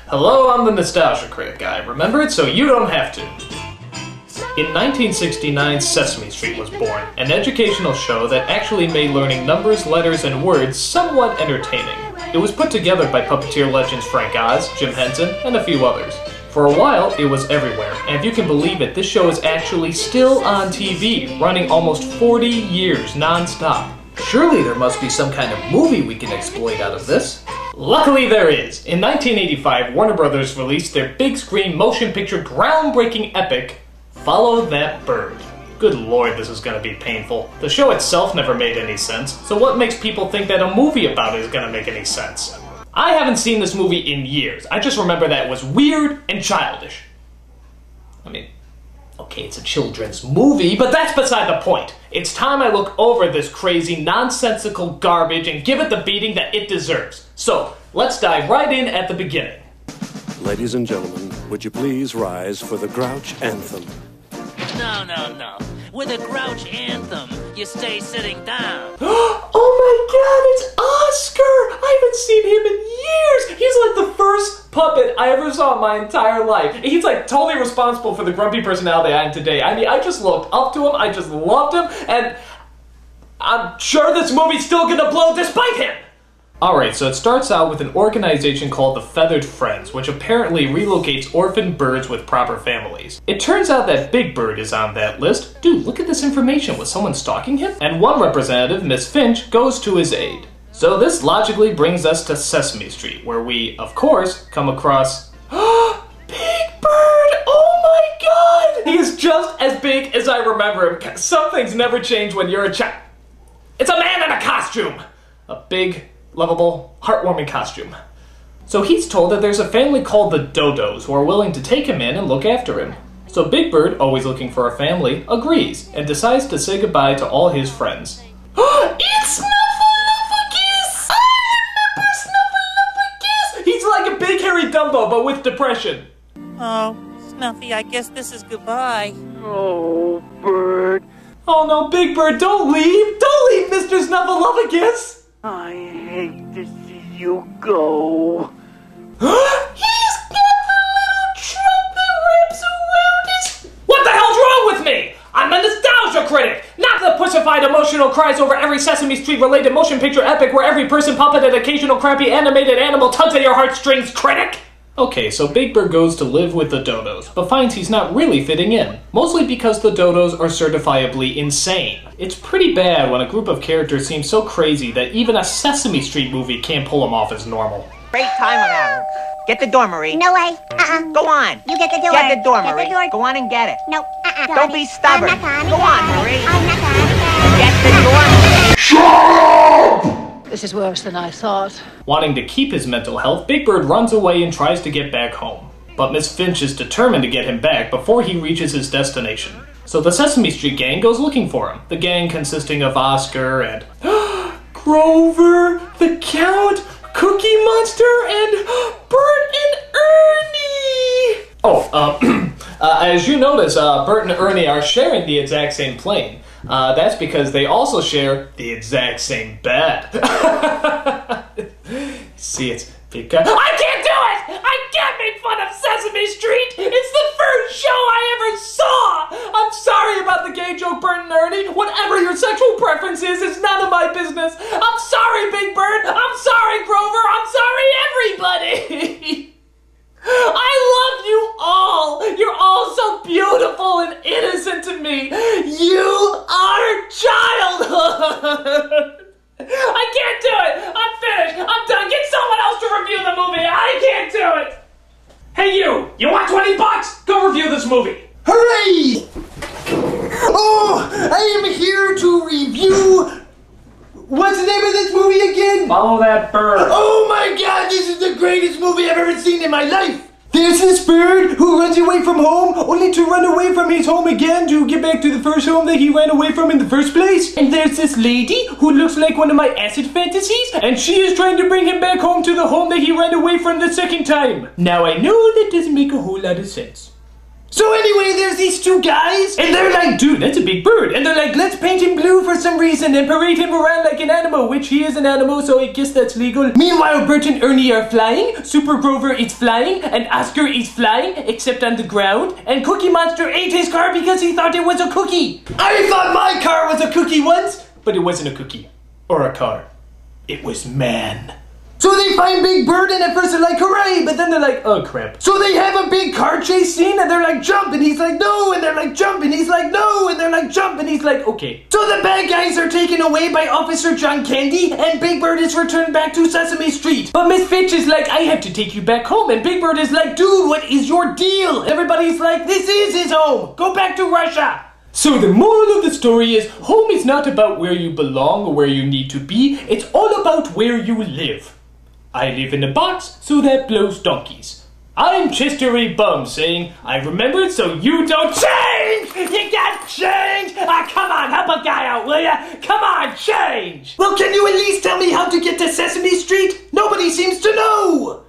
Hello, I'm the Nostalgia Critic guy. Remember it so you don't have to. In 1969, Sesame Street was born, an educational show that actually made learning numbers, letters, and words somewhat entertaining. It was put together by puppeteer legends Frank Oz, Jim Henson, and a few others. For a while, it was everywhere, and if you can believe it, this show is actually still on TV, running almost 40 years non-stop. Surely there must be some kind of movie we can exploit out of this. Luckily there is. In 1985, Warner Brothers released their big screen motion picture groundbreaking epic, Follow That Bird. Good lord, this is gonna be painful. The show itself never made any sense, so what makes people think that a movie about it is gonna make any sense? I haven't seen this movie in years. I just remember that it was weird and childish. I mean, okay, it's a children's movie, but that's beside the point. It's time I look over this crazy, nonsensical garbage and give it the beating that it deserves. So, let's dive right in at the beginning. Ladies and gentlemen, would you please rise for the Grouch Anthem? No. With a Grouch Anthem, you stay sitting down. Oh my god, it's Oscar! I haven't seen him in years! He's like the first puppet I ever saw in my entire life. He's like totally responsible for the grumpy personality I am today. I mean, I just looked up to him, I just loved him, and I'm sure this movie's still gonna blow despite him! Alright, so it starts out with an organization called the Feathered Friends, which apparently relocates orphaned birds with proper families. It turns out that Big Bird is on that list. Dude, look at this information. Was someone stalking him? And one representative, Miss Finch, goes to his aid. So this logically brings us to Sesame Street, where we, of course, come across Big Bird! Oh my god! He is just as big as I remember him. Some things never change when you're a child. It's a man in a costume! A big, lovable, heartwarming costume. So he's told that there's a family called the Dodos who are willing to take him in and look after him. So Big Bird, always looking for a family, agrees and decides to say goodbye to all his friends. It's Snuffleupagus! I remember Snuffleupagus! He's like a big hairy Dumbo but with depression. Oh, Snuffy, I guess this is goodbye. Oh, Bird. Oh no, Big Bird, don't leave! Don't leave, Mr. Snuffleupagus! I hate to see you go. He's got the little trumpet wraps around his... What the hell's wrong with me? I'm a Nostalgia Critic, not the pussified emotional cries over every Sesame Street related motion picture epic where every person, puppet, and occasional crappy animated animal tugs at your heartstrings, critic! Okay, so Big Bird goes to live with the Dodos, but finds he's not really fitting in, mostly because the Dodos are certifiably insane. It's pretty bad when a group of characters seem so crazy that even a Sesame Street movie can't pull them off as normal. Great time I'm having. Get the door, Marie. No way. Go on. You get the door. Get the door, Marie. Get the door. Go on and get it. No. Don't be stubborn. I'm not Go on, Marie. I'm not coming. Get the door, Marie. Shut up! This is worse than I thought. Wanting to keep his mental health, Big Bird runs away and tries to get back home. But Miss Finch is determined to get him back before he reaches his destination. So the Sesame Street gang goes looking for him. The gang consisting of Oscar and Grover, the Count, Cookie Monster, and Bert and Ernie! As you notice, Bert and Ernie are sharing the exact same plane. That's because they also share the exact same bed. See, it's because... I can't do it! I can't make fun of Sesame Street! It's the first show I ever saw! I'm sorry about the gay joke, Bert and Ernie. Whatever your sexual preference is, it's none of my business. I'm sorry, Big Bird. I'm sorry, Grover. I'm sorry, everybody. I love you all! You're all so beautiful and innocent to me! You are childhood! I can't do it! I'm finished! I'm done! Get someone else to review the movie! I can't do it! Hey you! You want $20? Go review this movie! Hooray! Oh! I am here to review... What's the name of this movie again? Follow That Bird. Oh my god, this is the greatest movie I've ever seen in my life! There's this bird who runs away from home, only to run away from his home again to get back to the first home that he ran away from in the first place. And there's this lady who looks like one of my acid fantasies, and she is trying to bring him back home to the home that he ran away from the second time. Now I know that doesn't make a whole lot of sense. So anyway, there's these two guys, and they're like, dude, that's a big bird. And they're like, let's paint him blue for some reason and parade him around like an animal, which he is an animal, so I guess that's legal. Meanwhile, Bert and Ernie are flying, Super Grover is flying, and Oscar is flying, except on the ground, and Cookie Monster ate his car because he thought it was a cookie. I thought my car was a cookie once, but it wasn't a cookie. Or a car. It was man. So they find Big Bird, and at first they're like, hooray, but then they're like, oh crap. So they have a big car chase scene, and they're like, jump, and he's like, no, and they're like, jump, and he's like, no, and they're like, jump, and he's like, okay. So the bad guys are taken away by Officer John Candy, and Big Bird is returned back to Sesame Street. But Miss Fitch is like, I have to take you back home, and Big Bird is like, dude, what is your deal? Everybody's like, this is his home, go back to Russia. So the moral of the story is, home is not about where you belong or where you need to be, it's all about where you live. I live in a box, so that blows donkeys. I'm Chester A. Bum saying, I remembered so you don't change! You got change! Ah, come on, help a guy out, will ya? Come on, change! Well, can you at least tell me how to get to Sesame Street? Nobody seems to know!